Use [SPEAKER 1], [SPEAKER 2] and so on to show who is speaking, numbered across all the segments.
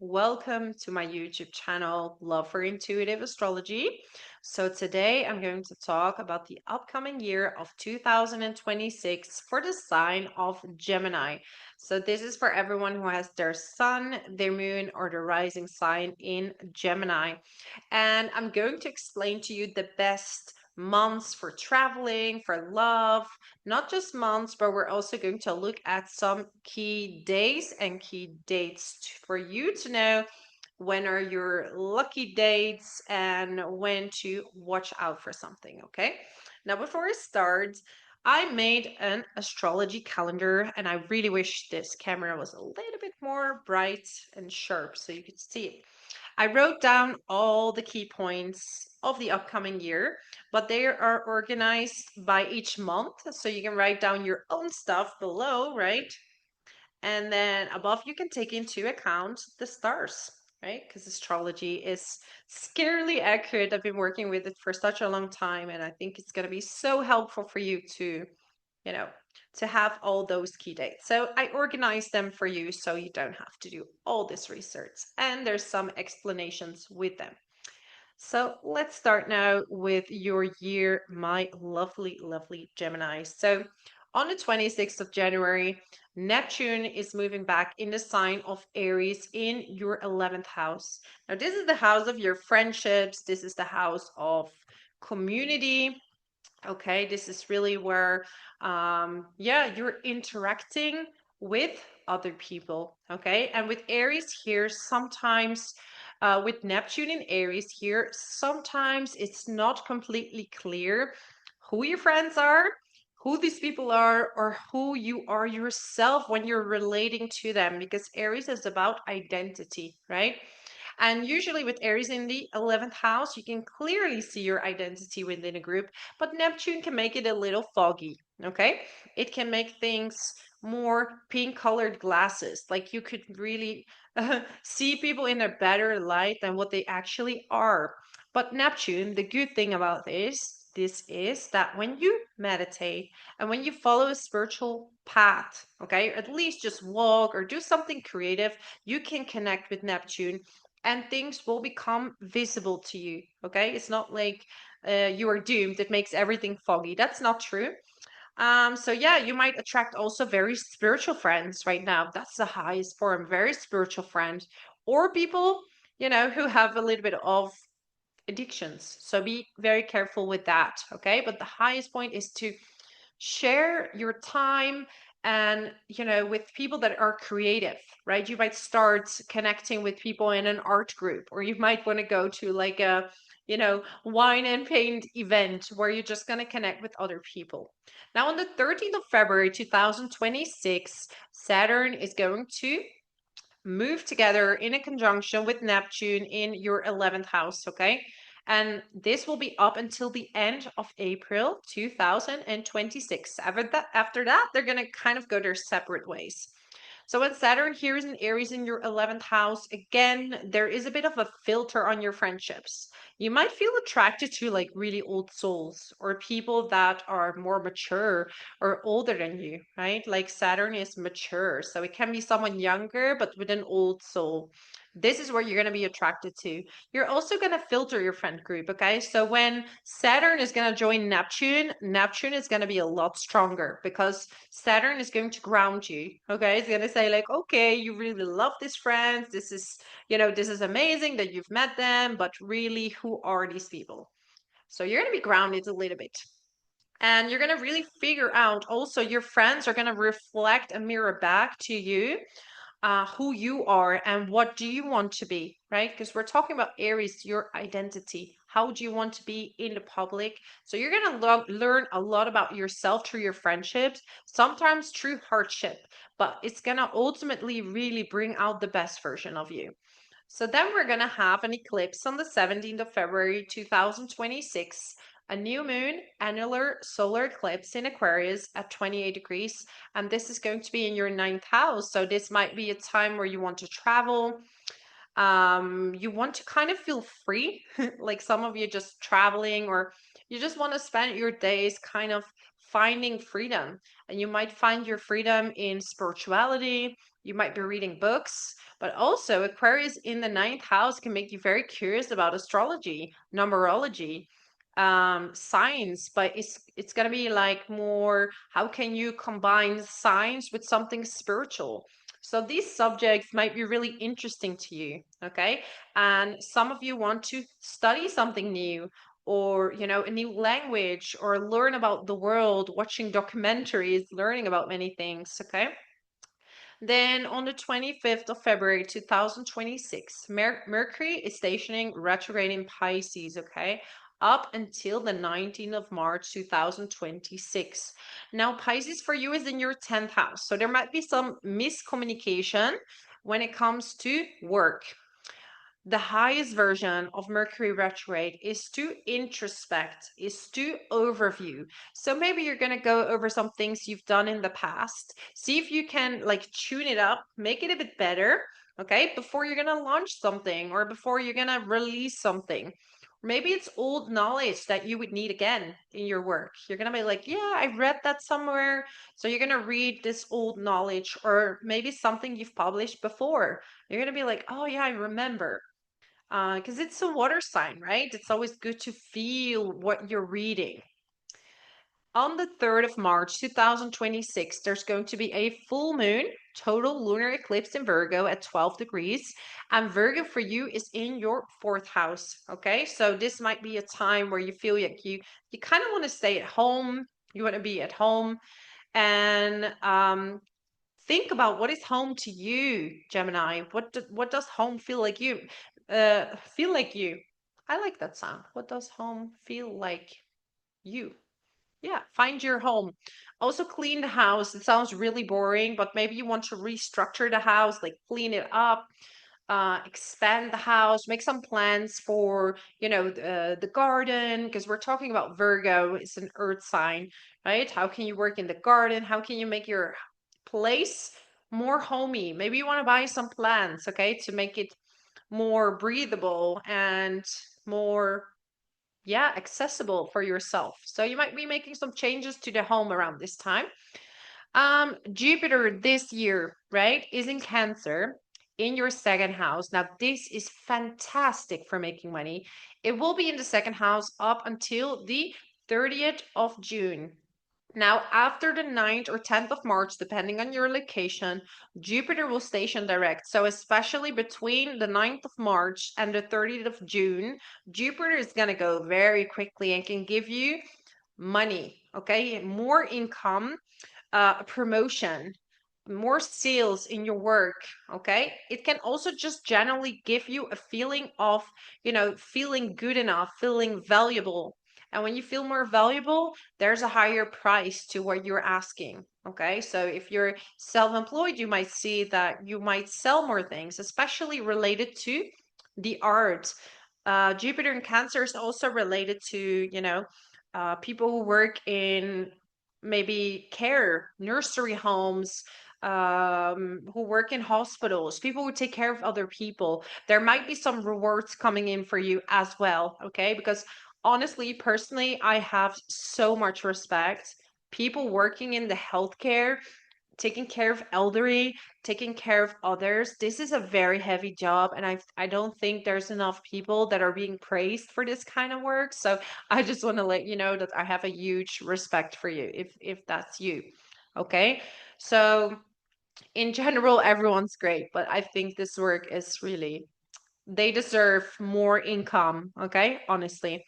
[SPEAKER 1] Welcome to my YouTube channel, Love for Intuitive Astrology. So, today I'm going to talk about the upcoming year of 2026 for the sign of Gemini. So, this is for everyone who has their sun, their moon, or their rising sign in Gemini. And I'm going to explain to you the best months for traveling, for love, not just months, but we're also going to look at some key days and key dates for you to know when are your lucky dates and when to watch out for something. Okay. Now, before I start, I made an astrology calendar and I really wish this camera was a little bit more bright and sharp so you could see it. I wrote down all the key points of the upcoming year, but they are organized by each month. So you can write down your own stuff below, right? And then above, you can take into account the stars, right? Because astrology is scarily accurate. I've been working with it for such a long time, and I think it's going to be so helpful for you to you know, to have all those key dates. So I organized them for you so you don't have to do all this research. And there's some explanations with them. So let's start now with your year, my lovely, lovely Gemini. So on the 26th of January, Neptune is moving back in the sign of Aries in your 11th house. Now, this is the house of your friendships, this is the house of community. Okay, this is really where, yeah, you're interacting with other people. Okay, and with Aries here, sometimes with Neptune in Aries here, sometimes it's not completely clear who your friends are, who these people are, or who you are yourself when you're relating to them, because Aries is about identity, right? And usually with Aries in the 11th house, you can clearly see your identity within a group, but Neptune can make it a little foggy, okay? It can make things more pink colored glasses. Like you could really see people in a better light than what they actually are. But Neptune, the good thing about this is that when you meditate and when you follow a spiritual path, okay, or at least just walk or do something creative, you can connect with Neptune and things will become visible to you. Okay, it's not like you are doomed. It makes everything foggy. That's not true. So yeah, you might attract also very spiritual friends right now. That's the highest form, very spiritual friend, or people who have a little bit of addictions. So be very careful with that. Okay, but the highest point is to share your time and with people that are creative, right? You might start connecting with people in an art group, or you might want to go to like a wine and paint event where you're just going to connect with other people. Now on the 13th of February 2026, Saturn is going to move together in a conjunction with Neptune in your 11th house, okay? And this will be up until the end of April 2026. After that, they're going to kind of go their separate ways. So when Saturn here is in Aries in your 11th house, again, there is a bit of a filter on your friendships. You might feel attracted to like really old souls or people that are more mature or older than you, right? Like Saturn is mature. So it can be someone younger, but with an old soul. This is where you're going to be attracted to. You're also going to filter your friend group, okay? So when Saturn is going to join Neptune, Neptune is going to be a lot stronger because Saturn is going to ground you, okay? It's going to say like, okay, you really love these friends. This is amazing that you've met them, but really, who are these people? So you're going to be grounded a little bit. And you're going to really figure out also your friends are going to reflect a mirror back to you, who you are and what do you want to be, right? Because we're talking about Aries, your identity. How do you want to be in the public? So you're going to learn a lot about yourself through your friendships, sometimes through hardship, but it's going to ultimately really bring out the best version of you. So then we're going to have an eclipse on the 17th of February 2026, a new moon annular solar eclipse in Aquarius at 28 degrees. And this is going to be in your ninth house. So this might be a time where you want to travel. You want to kind of feel free, like some of you just traveling, or you just want to spend your days kind of finding freedom. And you might find your freedom in spirituality, You might be reading books, but also Aquarius in the ninth house can make you very curious about astrology, numerology, science, but it's gonna be like more, how can you combine science with something spiritual? So these subjects might be really interesting to you, okay? And some of you want to study something new, or a new language, or learn about the world, watching documentaries, learning about many things, okay? Then on the 25th of February 2026, Mercury is stationing retrograde in Pisces, okay? Up until the 19th of March 2026. Now, Pisces for you is in your 10th house. So there might be some miscommunication when it comes to work. The highest version of Mercury retrograde is to introspect, is to overview. So maybe you're going to go over some things you've done in the past, see if you can like tune it up, make it a bit better, okay, before you're going to launch something or before you're going to release something. Maybe it's old knowledge that you would need again in your work. You're going to be like, yeah, I read that somewhere. So you're going to read this old knowledge, or maybe something you've published before. You're going to be like, oh, yeah, I remember, because it's a water sign, right? It's always good to feel what you're reading. On the 3rd of March 2026, there's going to be a full moon, total lunar eclipse in Virgo at 12 degrees. And Virgo for you is in your 4th house. Okay, so this might be a time where you feel like you kind of want to stay at home. You want to be at home, and think about what is home to you, Gemini. What does home feel like you? Feel like you. I like that sound. What does home feel like you? Yeah, find your home. Also clean the house. It sounds really boring, but maybe you want to restructure the house, like clean it up, expand the house, make some plans for, the garden, because we're talking about Virgo. It's an earth sign, right? How can you work in the garden? How can you make your place more homey? Maybe you want to buy some plants, okay, to make it more breathable and more, yeah, accessible for yourself. So you might be making some changes to the home around this time. Jupiter this year, right, is in Cancer in your 2nd house. Now, this is fantastic for making money. It will be in the 2nd house up until the 30th of June. Now, after the 9th or 10th of March, depending on your location, Jupiter will station direct. So, especially between the 9th of March and the 30th of June, Jupiter is going to go very quickly and can give you money, okay? More income, promotion, more sales in your work, okay? It can also just generally give you a feeling of, feeling good enough, feeling valuable. And when you feel more valuable, there's a higher price to what you're asking, okay? So if you're self-employed, you might see that you might sell more things, especially related to the art. Jupiter in Cancer is also related to, people who work in maybe care, nursery homes, who work in hospitals, people who take care of other people. There might be some rewards coming in for you as well, okay? Because honestly, personally, I have so much respect. People working in the healthcare, taking care of elderly, taking care of others. This is a very heavy job, and I don't think there's enough people that are being praised for this kind of work. So I just want to let you know that I have a huge respect for you if that's you. Okay? So in general, everyone's great, but I think this work is really, they deserve more income, okay? Honestly.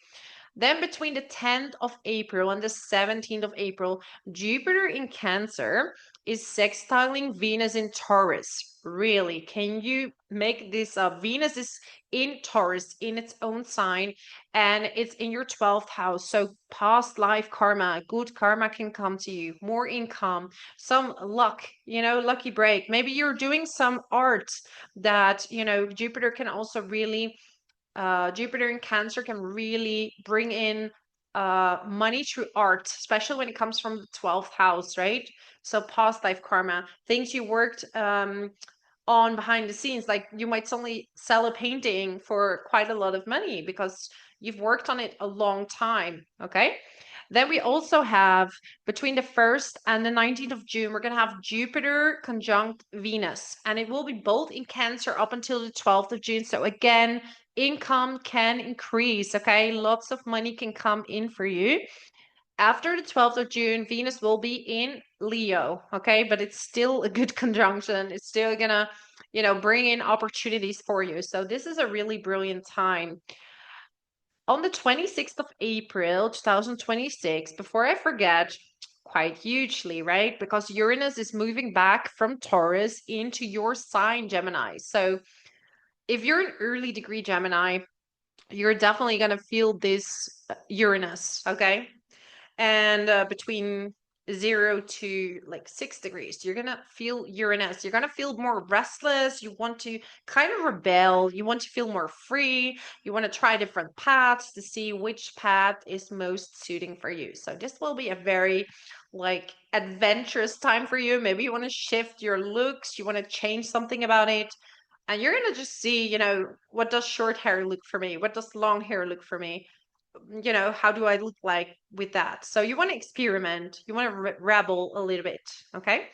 [SPEAKER 1] Then between the 10th of April and the 17th of April, Jupiter in Cancer is sextiling Venus in Taurus. Really, can you make this up? Venus is in Taurus in its own sign, and it's in your 12th house. So past life karma, good karma can come to you, more income, some luck, lucky break. Maybe you're doing some art that, Jupiter can also really, Jupiter in Cancer can really bring in money through art, especially when it comes from the 12th house, right? So past life karma, things you worked on behind the scenes, like you might suddenly sell a painting for quite a lot of money because you've worked on it a long time, okay? Then we also have between the 1st and the 19th of June, we're going to have Jupiter conjunct Venus, and it will be both in Cancer up until the 12th of June. So again, income can increase, okay? Lots of money can come in for you. After the 12th of June, Venus will be in Leo, okay? But it's still a good conjunction. It's still gonna, bring in opportunities for you. So this is a really brilliant time. On the 26th of April, 2026, before I forget, quite hugely, right? Because Uranus is moving back from Taurus into your sign, Gemini. So if you're an early degree Gemini, you're definitely going to feel this Uranus, okay? And between 0 to like 6 degrees, you're gonna feel Uranus. You're gonna feel more restless. You want to kind of rebel. You want to feel more free. You want to try different paths to see which path is most suiting for you. So this will be a very like adventurous time for you. Maybe you want to shift your looks. You want to change something about it. And you're gonna just see, what does short hair look for me? What does long hair look for me? How do I look like with that? So you want to experiment, you want to rebel a little bit, okay?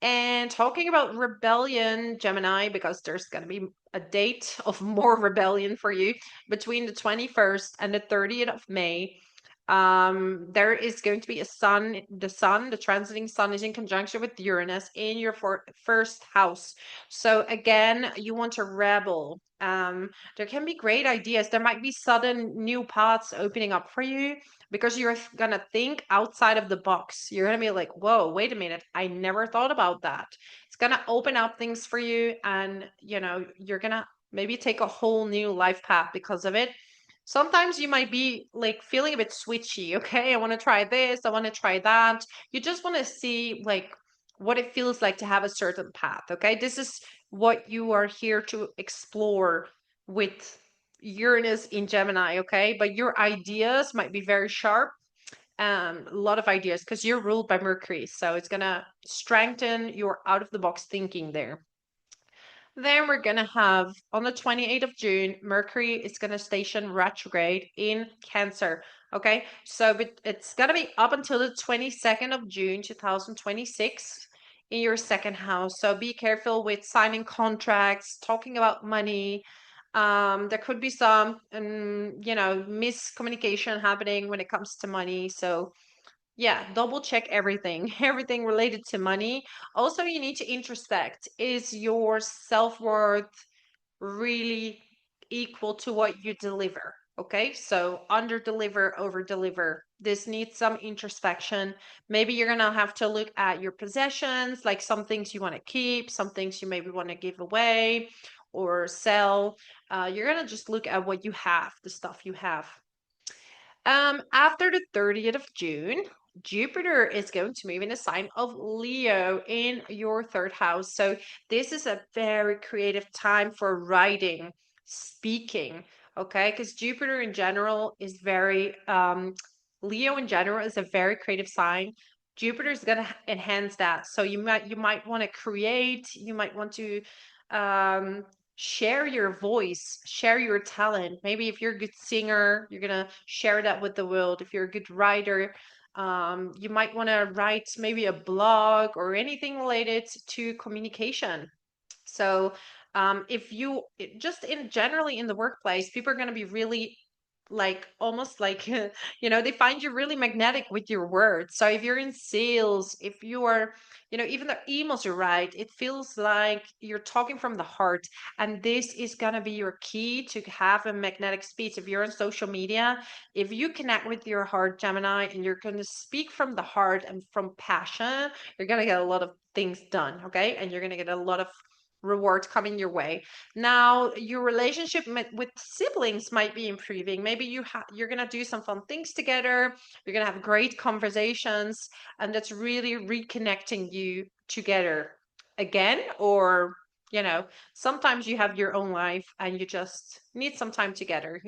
[SPEAKER 1] And talking about rebellion, Gemini, because there's going to be a date of more rebellion for you between the 21st and the 30th of May. There is going to be the transiting sun is in conjunction with Uranus in your first house. So again, you want to rebel. There can be great ideas. There might be sudden new paths opening up for you because you're gonna think outside of the box. You're gonna be like, whoa, wait a minute, I never thought about that. It's gonna open up things for you, and you're gonna maybe take a whole new life path because of it. Sometimes you might be like feeling a bit switchy. Okay, I want to try this, I want to try that. You just want to see like what it feels like to have a certain path. Okay, this is what you are here to explore with Uranus in Gemini. Okay, but your ideas might be very sharp. A lot of ideas because you're ruled by Mercury, so it's gonna strengthen your out of the box thinking there. Then we're going to have on the 28th of June, Mercury is going to station retrograde in Cancer. Okay, so it's going to be up until the 22nd of June 2026 in your second house. So be careful with signing contracts, talking about money. There could be some, miscommunication happening when it comes to money. So yeah, double check everything, everything related to money. Also, you need to introspect. Is your self-worth really equal to what you deliver? Okay, so under deliver, over deliver. This needs some introspection. Maybe you're gonna have to look at your possessions, like some things you want to keep, some things you maybe want to give away or sell. You're gonna just look at what you have, the stuff you have. After the 30th of June, Jupiter is going to move in a sign of Leo in your third house. So this is a very creative time for writing, speaking, okay? Because Jupiter in general is very, Leo in general is a very creative sign. Jupiter is going to enhance that. So you might want to create, you might want to um share your voice, share your talent. Maybe if you're a good singer, you're gonna share that with the world. If you're a good writer, you might want to write maybe a blog or anything related to communication. So if you just in generally in the workplace, people are going to be really like almost like they find you really magnetic with your words. So if you're in sales, if you are even the emails you write, it feels like you're talking from the heart, and this is going to be your key to have a magnetic speech. If you're on social media, if you connect with your heart, Gemini, and you're going to speak from the heart and from passion, you're going to get a lot of things done. Okay, and you're going to get a lot of rewards coming your way. Now, your relationship with siblings might be improving. Maybe you're gonna do some fun things together. You're gonna have great conversations, and that's really reconnecting you together again. Or sometimes you have your own life and you just need some time together.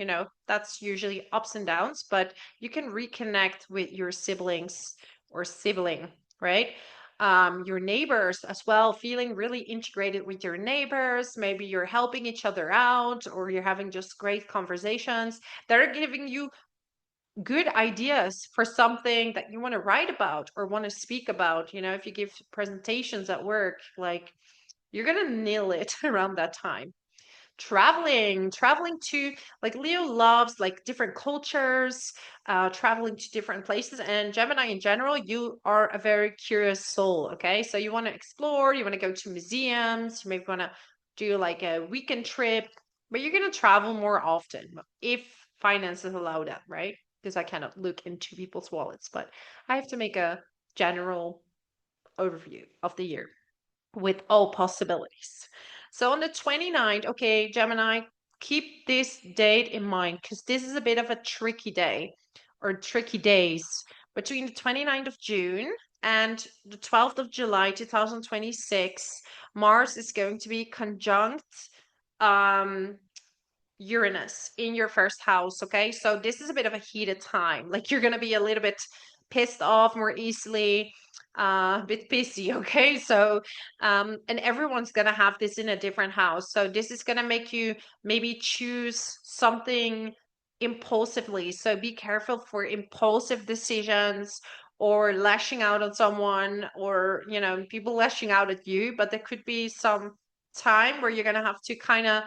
[SPEAKER 1] That's usually ups and downs, but you can reconnect with your siblings or sibling, right? Your neighbors as well, feeling really integrated with your neighbors. Maybe you're helping each other out, or you're having just great conversations that are giving you good ideas for something that you want to write about or want to speak about. You know, if you give presentations at work, like you're gonna nail it around that time. Traveling to, like, Leo loves like different cultures, traveling to different places. And Gemini in general, you are a very curious soul. Okay, so you want to explore, you want to go to museums, you maybe want to do like a weekend trip, but you're going to travel more often if finances allow that, right? Because I cannot look into people's wallets, but I have to make a general overview of the year with all possibilities. So on the 29th, okay, Gemini, keep this date in mind because this is a bit of a tricky day or tricky days between the 29th of June and the 12th of July 2026. Mars is going to be conjunct um Uranus in your first house. Okay, so this is a bit of a heated time. Like you're gonna be a little bit pissed off more easily, a bit pissy. Okay, so and everyone's gonna have this in a different house. So this is gonna make you maybe choose something impulsively. So be careful for impulsive decisions or lashing out on someone, or you know, people lashing out at you. But there could be some time where you're gonna have to kind of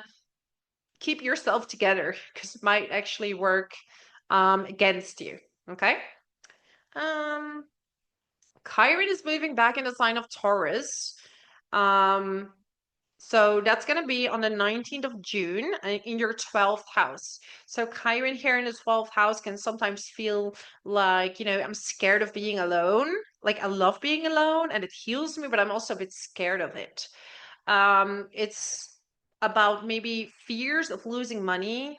[SPEAKER 1] keep yourself together because it might actually work against you. Okay. Um, Chiron is moving back in the sign of Taurus. Um, so that's going to be on the 19th of June in your 12th house. So Chiron here in the 12th house can sometimes feel like, you know, I'm scared of being alone. Like I love being alone and it heals me, but I'm also a bit scared of it. It's about maybe fears of losing money,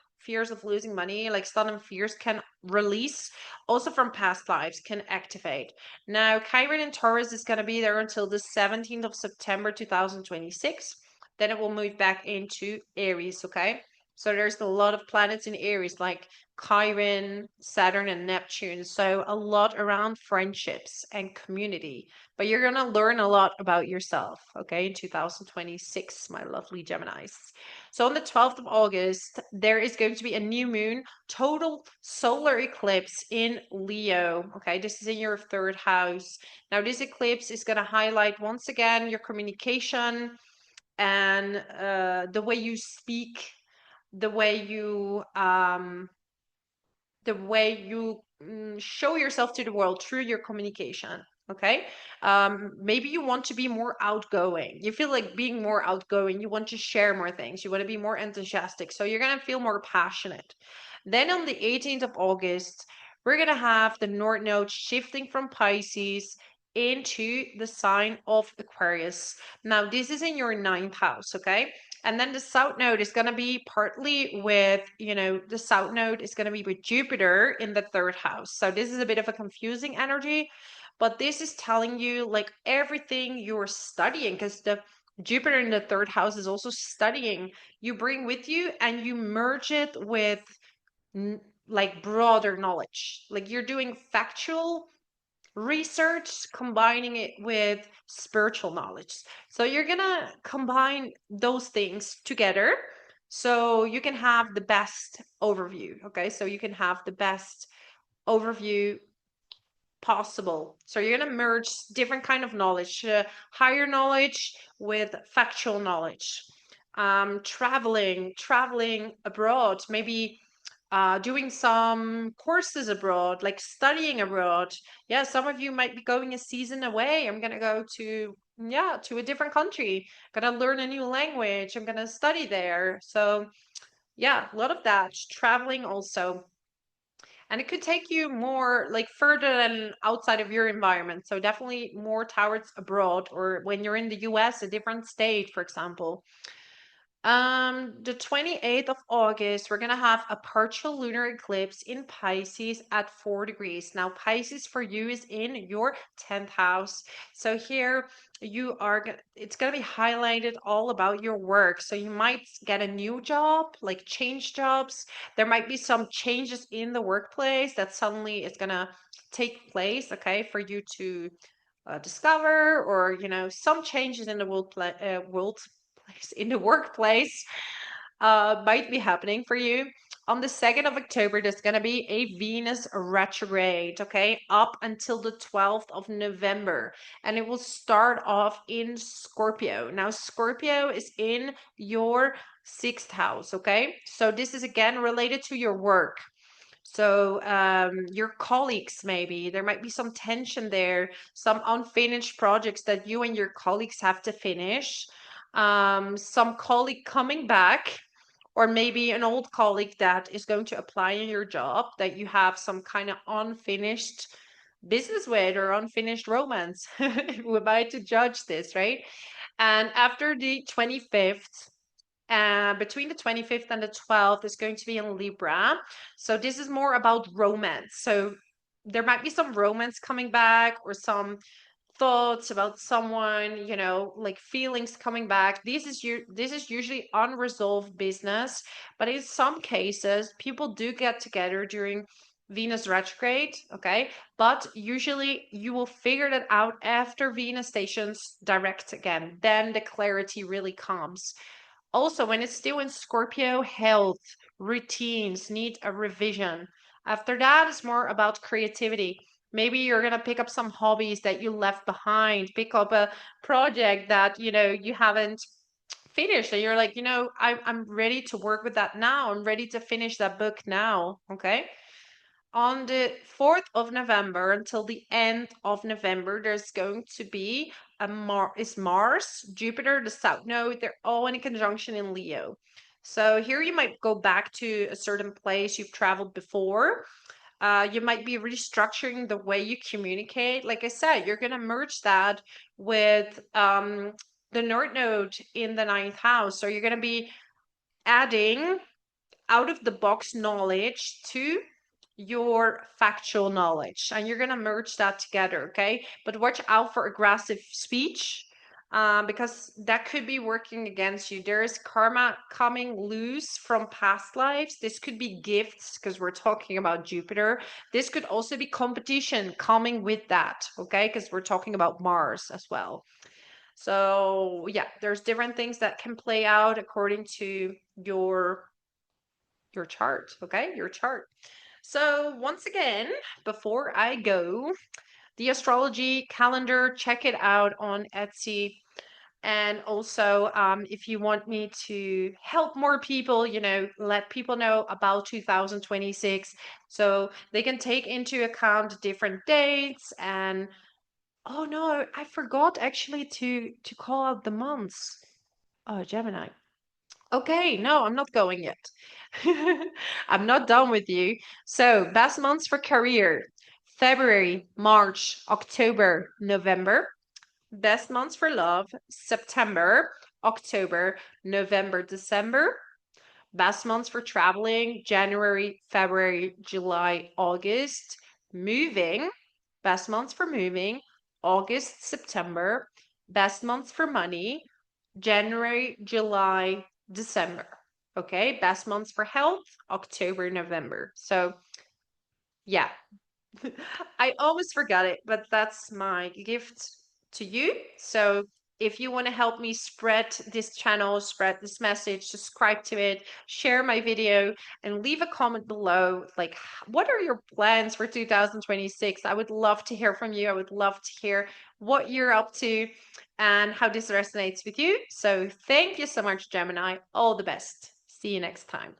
[SPEAKER 1] like sudden fears can release, also from past lives, can activate. Now, Chiron in Taurus is going to be there until the 17th of September 2026. Then it will move back into Aries, okay? So there's a lot of planets in Aries, like Chiron, Saturn, and Neptune. So a lot around friendships and community, but you're going to learn a lot about yourself, okay, in 2026, my lovely Geminis. So on the 12th of August, there is going to be a new moon, total solar eclipse in Leo, okay? This is in your third house. Now, this eclipse is going to highlight once again your communication and the way you speak, the way you show yourself to the world through your communication. Okay. Maybe you want to be more outgoing. You feel like being more outgoing. You want to share more things. You want to be more enthusiastic. So you're going to feel more passionate. Then on the 18th of August, we're going to have the North Node shifting from Pisces into the sign of Aquarius. Now, this is in your ninth house. Okay. And then the South Node is going to be partly with, you know, the South Node is going to be with Jupiter in the third house. So this is a bit of a confusing energy, but this is telling you like everything you're studying, because the Jupiter in the third house is also studying. You bring with you and you merge it with like broader knowledge. Like you're doing factual research, combining it with spiritual knowledge. So you're gonna combine those things together so you can have the best overview. Okay, so you can have the best overview possible. So you're going to merge different kind of knowledge, higher knowledge with factual knowledge. Traveling abroad, maybe doing some courses abroad, like studying abroad. Yeah, some of you might be going a season away. I'm gonna go to, yeah, to a different country. Gonna learn a new language. I'm gonna study there. So yeah, a lot of that traveling also. And it could take you more like further than outside of your environment. So definitely more towards abroad, or when you're in the US, a different state, for example. The 28th of August, we're gonna have a partial lunar eclipse in Pisces at 4 degrees. Now, Pisces for you is in your 10th house. So here you are it's gonna be highlighted all about your work. So you might get a new job, like change jobs. There might be some changes in the workplace that suddenly is gonna take place, okay, for you to discover, or you know, some changes in the world place in the workplace might be happening for you. On the 2nd of October, there's going to be a Venus retrograde, okay, up until the 12th of November. And it will start off in Scorpio. Now, Scorpio is in your 6th house, okay? So this is again related to your work. So your colleagues, maybe there might be some tension there, some unfinished projects that you and your colleagues have to finish. Some colleague coming back, or maybe an old colleague that is going to apply in your job that you have some kind of unfinished business with or unfinished romance. We're about to judge this, right? And after the 25th, between the 25th and the 12th is going to be in Libra. So this is more about romance. So there might be some romance coming back, or some thoughts about someone, like feelings coming back. This is usually unresolved business, but in some cases people do get together during Venus retrograde, okay? But usually you will figure that out after Venus stations direct again. Then the clarity really comes. Also, when it's still in Scorpio, health, routines need a revision. After that, it's more about creativity. Maybe you're going to pick up some hobbies that you left behind, pick up a project that, you haven't finished. And you're like, I'm ready to work with that now. I'm ready to finish that book now. Okay. On the 4th of November until the end of November, there's going to be Mars, Jupiter, the South Node. They're all in a conjunction in Leo. So here you might go back to a certain place you've traveled before. You might be restructuring the way you communicate. Like I said, you're going to merge that with the North Node in the 9th house. So you're going to be adding out of the box knowledge to your factual knowledge, and you're going to merge that together. Okay, but watch out for aggressive speech, because that could be working against you. There is karma coming loose from past lives. This could be gifts, because we're talking about Jupiter. This could also be competition coming with that, okay, because we're talking about Mars as well. So yeah, there's different things that can play out according to your chart, okay? Your chart. So once again, before I go, the astrology calendar, check it out on Etsy. And also, if you want me to help more people, let people know about 2026, so they can take into account different dates. And oh no, I forgot actually to call out the months. Oh, Gemini. Okay, no, I'm not going yet. I'm not done with you. So, best months for career: February, March, October, November. Best months for love: September, October, November, December. Best months for traveling: January, February, July, August. Moving: best months for moving: August, September. Best months for money: January, July, December. Okay, best months for health: October, November. So, yeah, I almost forgot it, but that's my gift to you. So, if you want to help me spread this channel, spread this message, subscribe to it, share my video, and leave a comment below. Like, what are your plans for 2026? I would love to hear from you. I would love to hear what you're up to and how this resonates with you. So, thank you so much, Gemini. All the best. See you next time.